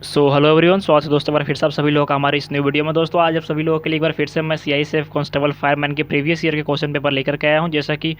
Hello everyone, स्वागत है दोस्तों बार फिर से आप सभी लोगों का हमारे इस न्यू वीडियो में। दोस्तों आज आप सभी लोगों के लिए एक बार फिर से मैं सीआईएसएफ कांस्टेबल फायरमैन के प्रीवियस ईयर के क्वेश्चन पेपर लेकर के आया हूं। जैसा कि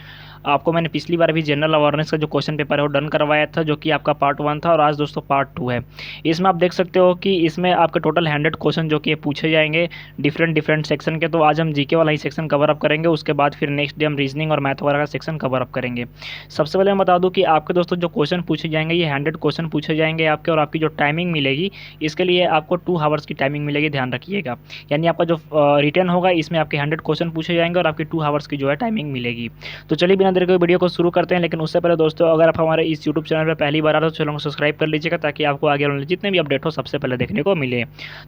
आपको मैंने पिछली बार भी जनरल अवेयरनेस का जो क्वेश्चन पेपर है वो डन करवाया था, जो कि आपका पार्ट 1 था, और आज दोस्तों पार्ट 2 है। इसमें आप देख सकते हो कि इसमें आपके टोटल 100 क्वेश्चन जो कि पूछे जाएंगे डिफरेंट सेक्शन के। तो आज हम जीके वाला ही सेक्शन कवर अप करेंगे, उसके बाद फिर नेक्स्ट डे हम रीजनिंग और मैथ वगैरह का सेक्शन कवर अप करेंगे। सबसे पहले मैं बता दूँ कि आपके दोस्तों जो क्वेश्चन पूछे जाएंगे ये 100 क्वेश्चन पूछे जाएंगे आपके, और आपकी जो टाइमिंग मिलेगी इसके लिए आपको 2 आवर्स की टाइमिंग मिलेगी, ध्यान रखिएगा। यानी आपका जो रिटर्न होगा इसमें आपके 100 क्वेश्चन पूछे जाएंगे और आपकी 2 आवर्स की जो है टाइमिंग मिलेगी। तो चलिए बिना देर के वीडियो को शुरू करते हैं। लेकिन उससे पहले दोस्तों अगर आप हमारे इस यूट्यूब चैनल पर पहली बार आ रहे हो तो चैनल को सब्सक्राइब कर लीजिएगा, ताकि आपको आगे वाले जितने भी अपडेट हो सबसे पहले देखने को मिले।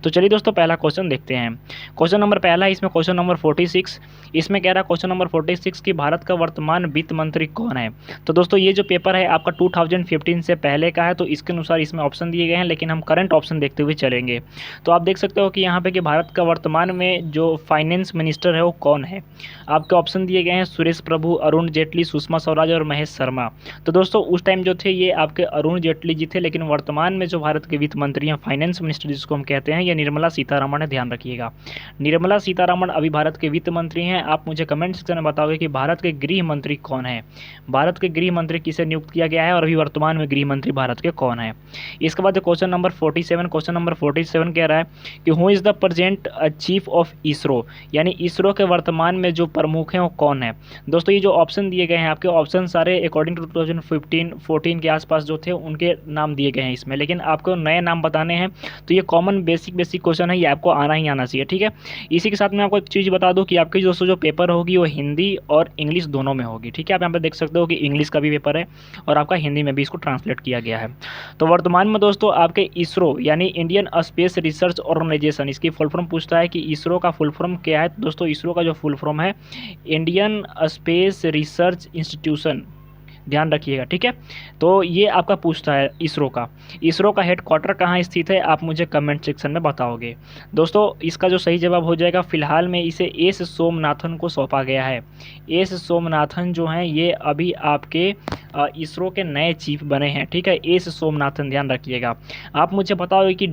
तो चलिए दोस्तों पहला क्वेश्चन देखते हैं। क्वेश्चन नंबर पहला है इसमें, क्वेश्चन नंबर 46। इसमें कह रहा है क्वेश्चन नंबर 46 कि भारत का वर्तमान वित्त मंत्री कौन है। तो दोस्तों ये जो पेपर है आपका 2015 से पहले का है, तो इसके अनुसार इसमें ऑप्शन दिए गए हैं, लेकिन हम करंट ऑप्शन देखते हुए चलेंगे। तो आप देख सकते हो कि यहाँ पे कि भारत का वर्तमान में जो फाइनेंस मिनिस्टर है वो कौन है। आपके ऑप्शन दिए गए हैं सुरेश प्रभु, अरुण जेटली, सुषमा स्वराज और महेश शर्मा। तो दोस्तों उस टाइम जो थे ये आपके अरुण जेटली जी थे, लेकिन वर्तमान में जो भारत के वित्त मंत्री हैं, फाइनेंस मिनिस्टर जिसको हम कहते हैं, ये निर्मला सीतारमण है, ध्यान रखिएगा। निर्मला सीतारमण अभी भारत के वित्त मंत्री हैं। आप मुझे कमेंट सेक्शन में बताओगे कि भारत के गृह मंत्री कौन है। भारत के गृह मंत्री किसे नियुक्त किया गया है और अभी वर्तमान में गृह मंत्री भारत के कौन है। इसके बाद क्वेश्चन नंबर 47, क्वेश्चन नंबर 47 कह रहा है कि who is the present chief of ISRO, यानी इसरो के वर्तमान में जो प्रमुख हैं वो कौन है। दोस्तों ये जो ऑप्शन दिए गए हैं आपके ऑप्शन सारे अकॉर्डिंग टू 2015-14 के आसपास जो थे उनके नाम दिए गए हैं इसमें, लेकिन आपको नए नाम बताने हैं। तो ये कॉमन बेसिक क्वेश्चन है, ये आपको आना ही आना चाहिए, ठीक है। इसी के साथ मैं आपको एक चीज़ बता दूं कि आपकी दोस्तों जो पेपर होगी वो हिंदी और इंग्लिश दोनों में होगी, ठीक है। आप यहाँ पे देख सकते हो कि इंग्लिश का भी पेपर है और आपका हिंदी में भी इसको ट्रांसलेट किया गया है। तो वर्तमान में दोस्तों आपके इसरो यानी इंडियन स्पेस रिसर्च ऑर्गेनाइजेशन, इसकी फुल फॉर्म पूछता है कि इसरो का फुल फॉर्म क्या है। तो दोस्तों इसरो का जो फुल फॉर्म है इंडियन स्पेस रिसर्च इंस्टीट्यूशन, ध्यान रखिएगा, ठीक है। तो ये आपका पूछता है इसरो का हेडक्वार्टर कहाँ स्थित है, आप मुझे कमेंट सेक्शन में बताओगे। दोस्तों इसका जो सही जवाब हो जाएगा, फिलहाल में इसे एस सोमनाथन को सौंपा गया है। एस सोमनाथन जो हैं ये अभी आपके इसरो के नए चीफ बने हैं, ठीक है। एस सोमनाथन, ध्यान रखिएगा। आप मुझे बताओगे कि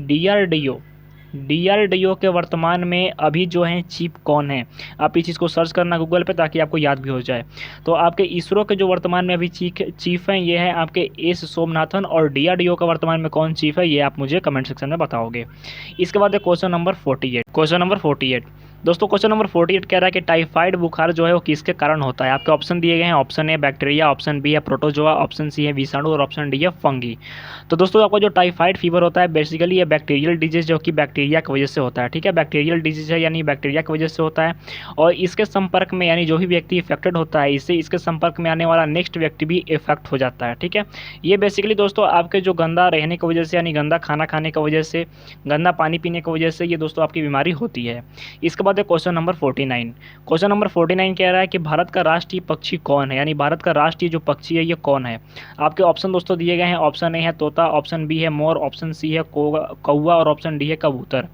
डीआरडीओ के वर्तमान में अभी जो हैं चीफ कौन है। आप इस चीज़ को सर्च करना गूगल पे ताकि आपको याद भी हो जाए। तो आपके इसरो के जो वर्तमान में अभी चीफ हैं ये हैं आपके एस सोमनाथन, और डीआरडीओ का वर्तमान में कौन चीफ है ये आप मुझे कमेंट सेक्शन में बताओगे। इसके बाद है क्वेश्चन नंबर 48। दोस्तों क्वेश्चन नंबर 48 कह रहा है कि टाइफाइड बुखार जो है वो किसके कारण होता है। आपके ऑप्शन दिए गए हैं, option A bacteria, option B है प्रोटोजोआ, ऑप्शन सी है विषाणु और ऑप्शन डी है फंगी। तो दोस्तों आपको जो टाइफाइड फीवर होता है बेसिकली ये बैक्टीरियल डिजीज जो कि बैक्टीरिया की वजह से होता है, ठीक है। बैक्टीरियल डिजीज है यानी बैक्टीरिया की वजह से होता है, और इसके संपर्क में यानी जो भी व्यक्ति इफेक्टेड होता है इससे इसके संपर्क में आने वाला नेक्स्ट व्यक्ति भी इफेक्ट हो जाता है, ठीक है। ये बेसिकली दोस्तों आपके जो गंदा रहने की वजह से यानी गंदा खाना खाने की वजह से, गंदा पानी पीने की वजह से ये दोस्तों आपकी बीमारी होती है। इसके बाद क्वेश्चन नंबर 49। क्वेश्चन नंबर 49 कह रहा है कि भारत का राष्ट्रीय पक्षी कौन है, यानी भारत का राष्ट्रीय जो पक्षी है ये कौन है। आपके ऑप्शन दोस्तों दिए गए हैं, ऑप्शन ए है तोता, ऑप्शन बी है मोर, ऑप्शन सी है कौवा और ऑप्शन डी है कबूतर।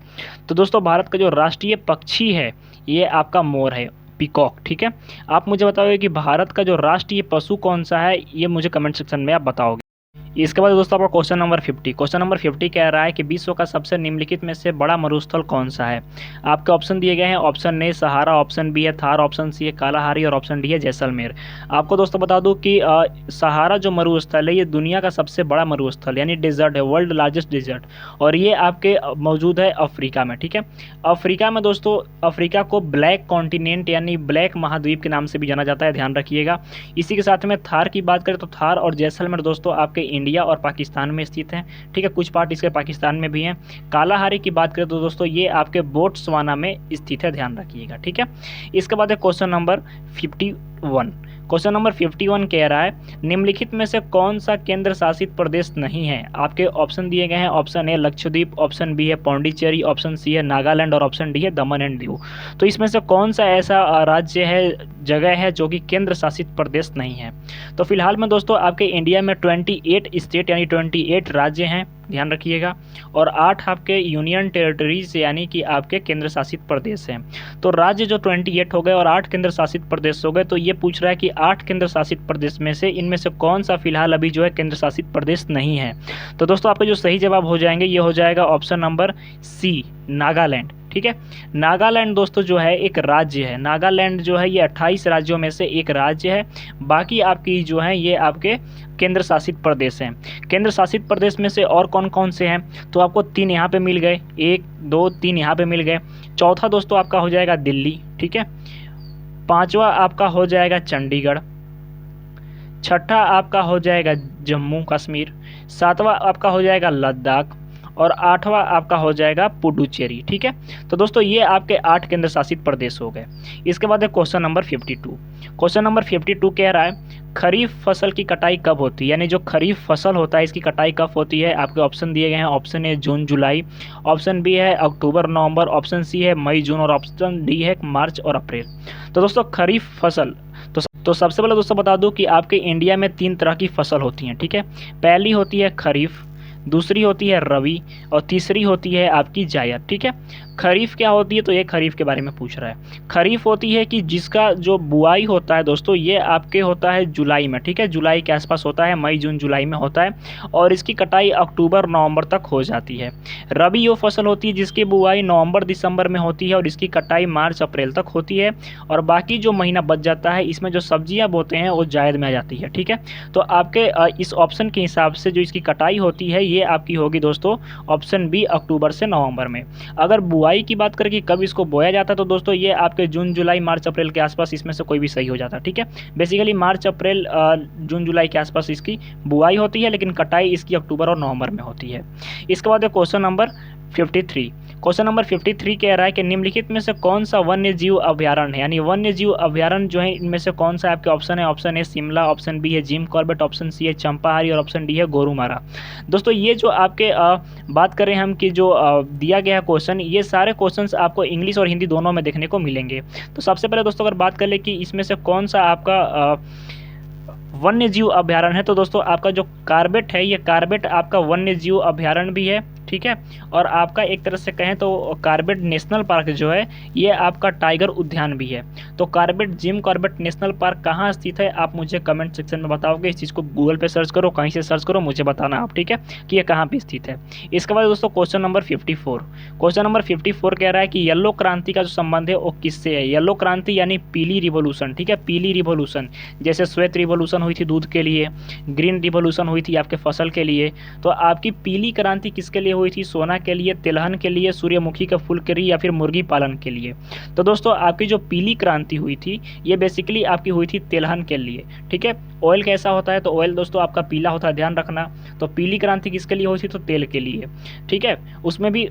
तो दोस्तों भारत का जो राष्ट्रीय पक्षी है ये आपका मोर है, पीकॉक, ठीक है। आप मुझे बताओगे कि भारत का जो राष्ट्रीय पशु कौन सा है, ये मुझे कमेंट सेक्शन में आप बताओगे। इसके बाद दोस्तों आपका क्वेश्चन नंबर 50 कह रहा है कि विश्व का सबसे निम्नलिखित में से बड़ा मरुस्थल कौन सा है। आपके ऑप्शन दिए गए हैं, option A Sahara, option B है थार, ऑप्शन सी है कालाहारी और ऑप्शन डी है जैसलमेर। आपको दोस्तों बता दूं कि सहारा जो मरुस्थल है ये दुनिया का सबसे बड़ा मरुस्थल यानी डेजर्ट है, वर्ल्ड लार्जेस्ट डेजर्ट, और ये आपके मौजूद है अफ्रीका में, ठीक है। अफ्रीका में दोस्तों, अफ्रीका को ब्लैक कॉन्टिनेंट यानी ब्लैक महाद्वीप के नाम से भी जाना जाता है, ध्यान रखिएगा। इसी के साथ में थार की बात करें तो थार और जैसलमेर दोस्तों आपके इंडिया और पाकिस्तान में स्थित हैं, ठीक है। कुछ पार्ट इसके पाकिस्तान में भी हैं। कालाहारी की बात करें तो दोस्तों ये आपके बोट्सवाना में स्थित है, ध्यान रखिएगा, ठीक है। इसके बाद है क्वेश्चन नंबर 51। क्वेश्चन नंबर 51 कह रहा है निम्नलिखित में से कौन सा केंद्र शासित प्रदेश नहीं है। आपके ऑप्शन दिए गए हैं, option A Lakshadweep, option B है पौंडीचेरी, ऑप्शन सी है नागालैंड और ऑप्शन डी है दमन एंड दीव। तो इसमें से कौन सा ऐसा राज्य है, जगह है जो कि केंद्र शासित प्रदेश नहीं है। तो फिलहाल में दोस्तों आपके इंडिया में 28 स्टेट यानी 28 राज्य हैं, ध्यान रखिएगा, और 8 आपके यूनियन टेरिटरीज यानी कि आपके केंद्र शासित प्रदेश हैं। तो राज्य जो 28 हो गए और 8 केंद्र शासित प्रदेश हो गए। तो ये पूछ रहा है कि 8 केंद्र शासित प्रदेश में से इनमें से कौन सा फिलहाल अभी जो है केंद्र शासित प्रदेश नहीं है। तो दोस्तों आपके जो सही जवाब हो जाएंगे ये हो जाएगा ऑप्शन नंबर सी, नागालैंड। ठीक है, नागालैंड दोस्तों जो है एक राज्य है। नागालैंड जो है ये 28 राज्यों में से एक राज्य है। बाकी आपकी जो है ये आपके केंद्र शासित प्रदेश हैं। केंद्र शासित प्रदेश में से और कौन कौन से हैं, तो आपको 3 यहाँ पे मिल गए, 1 2 3 यहाँ पे मिल गए। चौथा दोस्तों आपका हो जाएगा दिल्ली। ठीक है, 5वां आपका हो जाएगा चंडीगढ़, 6ठा आपका हो जाएगा जम्मू कश्मीर, 7वां आपका हो जाएगा लद्दाख, और 8वां आपका हो जाएगा पुडुचेरी। ठीक है, तो दोस्तों ये आपके 8 केंद्र शासित प्रदेश हो गए। इसके बाद है क्वेश्चन नंबर 52। क्वेश्चन नंबर 52 कह रहा है खरीफ फसल की कटाई कब होती है, यानी जो खरीफ फसल होता है इसकी कटाई कब होती है। आपके ऑप्शन दिए गए हैं, ऑप्शन ए जून जुलाई, ऑप्शन बी है अक्टूबर नवंबर, ऑप्शन सी है मई जून, और ऑप्शन डी है मार्च और अप्रैल। तो दोस्तों खरीफ फसल, तो सबसे पहले दोस्तों बता दूं कि आपके इंडिया में 3 तरह की फसल होती हैं। ठीक है, पहली होती है खरीफ, दूसरी होती है रबी, और तीसरी होती है आपकी जायद। ठीक है, खरीफ क्या होती है, तो ये खरीफ के बारे में पूछ रहा है। खरीफ होती है कि जिसका जो बुआई होता है दोस्तों ये आपके होता है जुलाई में। ठीक है, जुलाई के आसपास होता है, मई जून जुलाई में होता है, और इसकी कटाई अक्टूबर नवंबर तक हो जाती है। रबी वो फसल होती है जिसकी बुआई नवंबर दिसंबर में होती है और इसकी कटाई मार्च अप्रैल तक होती है, और बाकी जो महीना बच जाता है इसमें जो सब्जियां बोते हैं वो जायद में आ जाती है। ठीक है, तो आपके इस ऑप्शन के हिसाब से जो इसकी कटाई होती है ये आपकी होगी दोस्तों ऑप्शन बी, अक्टूबर से नवंबर में। अगर बुआई की बात करें कि कब इसको बोया जाता है, तो दोस्तों ये आपके जून जुलाई मार्च अप्रैल के आसपास इसमें से कोई भी सही हो जाता है। ठीक है, बेसिकली मार्च अप्रैल जून जुलाई के आसपास इसकी बुआई होती है, लेकिन कटाई इसकी अक्टूबर और नवंबर में होती है। इसके बाद क्वेश्चन नंबर 53। क्वेश्चन नंबर 53 कह रहा है कि निम्नलिखित में से कौन सा वन्य जीव अभ्यारण्य है, यानी वन्य जीव अभ्यारण्य जो है इनमें से कौन सा आपके ऑप्शन है। Option A Shimla, option B है जिम कॉर्बेट, ऑप्शन सी है चंपाहारी, और ऑप्शन डी है गोरुमारा। दोस्तों ये जो आपके बात करें हम कि जो दिया गया क्वेश्चन, ये सारे क्वेश्चंस आपको इंग्लिश और हिंदी दोनों में देखने को मिलेंगे। तो सबसे पहले दोस्तों अगर बात कर ले कि इसमें से कौन सा आपका वन्य जीव अभ्यारण्य है, तो दोस्तों आपका जो कार्बेट है ये कार्बेट आपका वन्य जीव अभ्यारण्य भी है। ठीक है, और आपका एक तरह से कहें तो कार्बेट नेशनल पार्क जो है ये आपका टाइगर उद्यान भी है। तो Corbett Jim Corbett national park कहाँ स्थित है आप मुझे कमेंट सेक्शन में बताओगे। इस चीज़ को गूगल पे सर्च करो, कहीं से सर्च करो, मुझे बताना आप। ठीक है, कि ये कहाँ पे स्थित है। इसके बाद दोस्तों क्वेश्चन नंबर 54। क्वेश्चन नंबर 54 कह रहा है कि येलो क्रांति का जो संबंध है वो किससे है। येलो क्रांति यानी पीली रिवोल्यूशन। ठीक है, पीली रिवोल्यूशन, जैसे श्वेत रिवोल्यूशन हुई थी दूध के लिए, ग्रीन रिवोल्यूशन हुई थी आपके फसल के लिए, तो आपकी पीली क्रांति किसके लिए हुई थी। सोना के लिए, तिलहन के लिए, सूर्यमुखी के फूल के लिए, या फिर मुर्गी पालन के लिए। तो दोस्तों आपकी जो पीली क्रांति हुई थी ये बेसिकली आपकी हुई थी तिलहन के लिए। ठीक है, ऑयल कैसा होता है, तो ऑयल दोस्तों आपका पीला होता है, ध्यान रखना। तो पीली क्रांति किसके लिए हुई थी, तो तेल के लिए। ठीक है, उसमें भी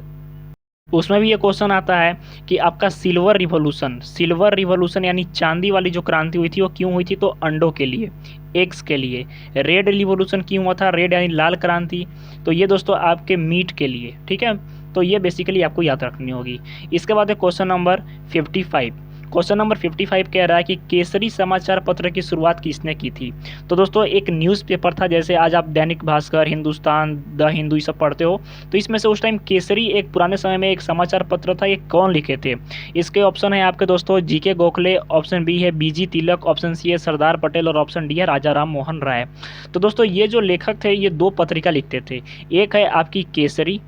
ये क्वेश्चन आता है कि आपका सिल्वर रिवॉल्यूशन यानी चांदी वाली जो क्रांति हुई थी वो क्यों हुई थी, तो अंडों के लिए, एग्स के लिए। रेड रिवॉल्यूशन क्यों हुआ था, रेड यानी लाल क्रांति, तो ये दोस्तों आपके मीट के लिए। ठीक है, तो ये बेसिकली आपको याद रखनी होगी। इसके बाद है क्वेश्चन नंबर 55। क्वेश्चन नंबर 55 कह रहा है कि केसरी समाचार पत्र की शुरुआत किसने की थी। तो दोस्तों एक न्यूज़पेपर था, जैसे आज आप दैनिक भास्कर, हिंदुस्तान, द हिंदू ये सब पढ़ते हो, तो इसमें से उस टाइम केसरी एक पुराने समय में एक समाचार पत्र था, ये कौन लिखे थे। इसके ऑप्शन है आपके दोस्तों जीके गोखले, ऑप्शन बी है बीजी तिलक, ऑप्शन सी है सरदार पटेल, और ऑप्शन डी है राजा राम मोहन राय। तो दोस्तों ये जो लेखक थे ये 2 पत्रिका लिखते थे, एक है आपकी केसरी,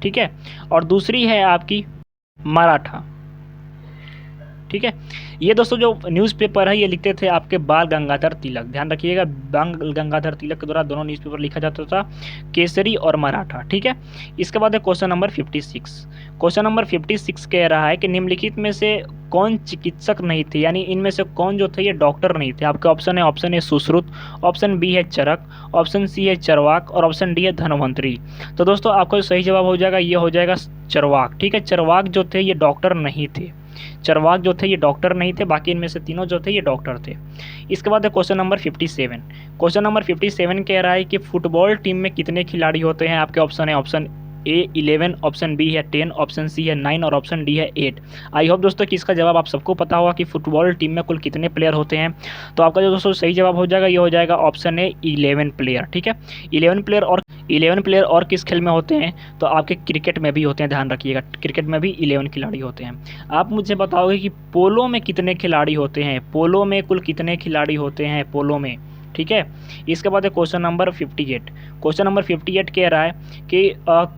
ठीक है, और दूसरी है आपकी मराठा। ठीक है, ये दोस्तों जो न्यूज़पेपर है ये लिखते थे आपके बाल गंगाधर तिलक, ध्यान रखिएगा, बाल गंगाधर तिलक के द्वारा दोनों न्यूज़पेपर लिखा जाता था, केसरी और मराठा। ठीक है, इसके बाद है क्वेश्चन नंबर 56। क्वेश्चन नंबर 56 कह रहा है कि निम्नलिखित में से कौन चिकित्सक नहीं थे, यानी इनमें से कौन जो थे ये डॉक्टर नहीं थे। आपके ऑप्शन है, option A Sushruta, option B है चरक, ऑप्शन सी है चरवाक, और ऑप्शन डी है धनवंतरी। तो दोस्तों आपका जो सही जवाब हो जाएगा ये हो जाएगा चरवाक। ठीक है, चरवाक जो थे ये डॉक्टर नहीं थे, चरवाक जो थे ये डॉक्टर नहीं थे, बाकी इनमें से तीनों जो थे ये डॉक्टर थे। इसके बाद है क्वेश्चन नंबर 57। क्वेश्चन नंबर 57 कह रहा है कि फुटबॉल टीम में कितने खिलाड़ी होते हैं। आपके ऑप्शन है, ऑप्शन ए 11, ऑप्शन बी है 10, ऑप्शन सी है 9 और ऑप्शन डी है 8। आई होप दोस्तों कि इसका जवाब आप सबको पता होगा कि फुटबॉल टीम में कुल कितने प्लेयर होते हैं। तो आपका जो दोस्तों सही जवाब हो जाएगा, ये हो जाएगा ऑप्शन ए 11 प्लेयर। ठीक है, 11 प्लेयर और किस खेल में होते हैं, तो आपके क्रिकेट में भी होते हैं, ध्यान रखिएगा, क्रिकेट में भी 11 खिलाड़ी होते हैं। आप मुझे बताओगे कि पोलो में कितने खिलाड़ी होते हैं, पोलो में कुल कितने खिलाड़ी होते हैं पोलो में। ठीक है, इसके बाद है क्वेश्चन नंबर 58। क्वेश्चन नंबर 58 कह रहा है कि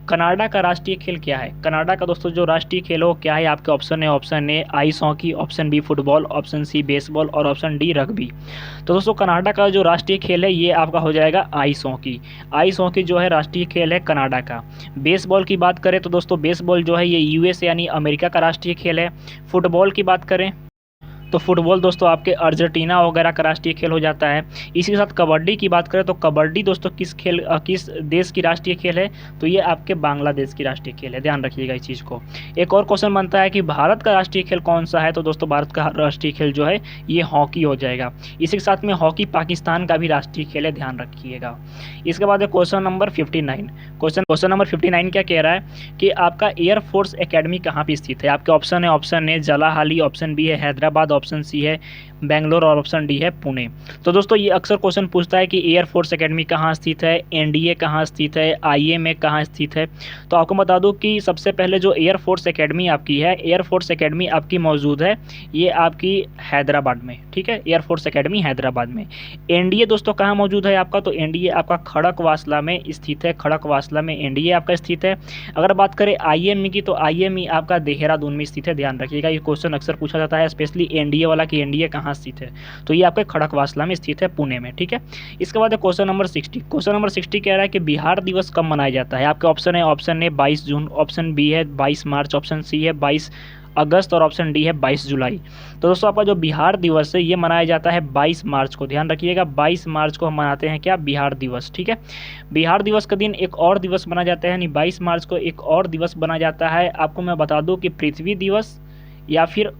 कनाडा का राष्ट्रीय खेल क्या है। कनाडा का दोस्तों जो राष्ट्रीय खेल हो क्या है, आपके ऑप्शन है, option A ice hockey, option B football, option C baseball और ऑप्शन डी रग्बी। तो दोस्तों कनाडा का जो राष्ट्रीय खेल है ये आपका हो जाएगा आइस हॉकी। आइस हॉकी जो है राष्ट्रीय खेल है कनाडा का। बेसबॉल की बात करें तो दोस्तों बेसबॉल जो है ये यूएस यानी अमेरिका का राष्ट्रीय खेल है। फुटबॉल की बात करें तो फुटबॉल दोस्तों आपके अर्जेंटीना वगैरह का राष्ट्रीय खेल हो जाता है। इसी के साथ कबड्डी की बात करें तो कबड्डी दोस्तों किस देश की राष्ट्रीय खेल है, तो ये आपके बांग्लादेश की राष्ट्रीय खेल है, ध्यान रखिएगा इस चीज़ को। एक और क्वेश्चन बनता है कि भारत का राष्ट्रीय खेल कौन सा है, तो दोस्तों भारत का राष्ट्रीय खेल जो है ये हॉकी हो जाएगा। इसी के साथ में हॉकी पाकिस्तान का भी राष्ट्रीय खेल है, ध्यान रखिएगा। इसके बाद है क्वेश्चन नंबर 59। क्वेश्चन नंबर 59 क्या कह रहा है कि आपका एयरफोर्स एकेडमी कहाँ पे स्थित है। आपके ऑप्शन है, ऑप्शन ए जलाहाली, ऑप्शन बी है हैदराबाद, ऑप्शन सी है बेंगलोर और ऑप्शन डी है पुणे। तो दोस्तों ये अक्सर क्वेश्चन पूछता है कि एयरफोर्स एकेडमी कहाँ स्थित है, एनडीए कहाँ स्थित है, आईएमए कहाँ स्थित है। तो आपको बता दूं कि सबसे पहले जो एयरफोर्स एकेडमी आपकी है, एयरफोर्स एकेडमी आपकी मौजूद है ये आपकी हैदराबाद में। ठीक है, एयरफोर्स एकेडमी हैदराबाद में। एनडीए दोस्तों कहाँ मौजूद है आपका, तो एनडीए आपका खड़कवासला में स्थित है, खड़कवासला में एनडीए आपका स्थित है। अगर बात करें आईएमई की तो आईएमई आपका देहरादून में स्थित है, ध्यान रखिएगा ये क्वेश्चन अक्सर पूछा जाता है, स्पेशली एनडीए वाला कि एनडीए कहाँ स्थित है, तो ये आपके खड़कवासला में स्थित है पुणे में। ठीक है, इसके बाद क्वेश्चन नंबर 60। क्वेश्चन नंबर 60 कह रहा है कि बिहार दिवस कब मनाया जाता है। आपके ऑप्शन है, ऑप्शन ए 22 जून, ऑप्शन बी है 22 मार्च, ऑप्शन सी है 22 अगस्त और ऑप्शन डी है 22 जुलाई। तो दोस्तों आपका जो बिहार दिवस है ये मनाया जाता है 22 मार्च को, ध्यान रखिएगा 22 मार्च को हम मनाते हैं क्या, बिहार दिवस। ठीक है, बिहार दिवस के दिन एक और दिवस बना जाता है, यानी 22 मार्च को एक और दिवस बना जाता है। आपको मैं बता दूं कि पृथ्वी दिवस या फिर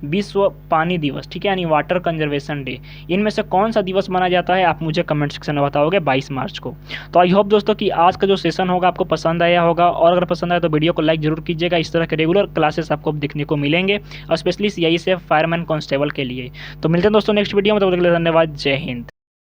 विश्व पानी दिवस, ठीक है, यानी वाटर कंजर्वेशन डे, इनमें से कौन सा दिवस माना जाता है आप मुझे कमेंट सेक्शन में बताओगे 22 मार्च को। तो आई होप दोस्तों कि आज का जो सेशन होगा आपको पसंद आया होगा, और अगर पसंद आया तो वीडियो को लाइक जरूर कीजिएगा। इस तरह के रेगुलर क्लासेस आपको देखने को मिलेंगे, और स्पेशली सीआईएसएफ फायरमैन कांस्टेबल के लिए। तो मिलते हैं दोस्तों नेक्स्ट वीडियो में, तब तक के लिए धन्यवाद, जय हिंद।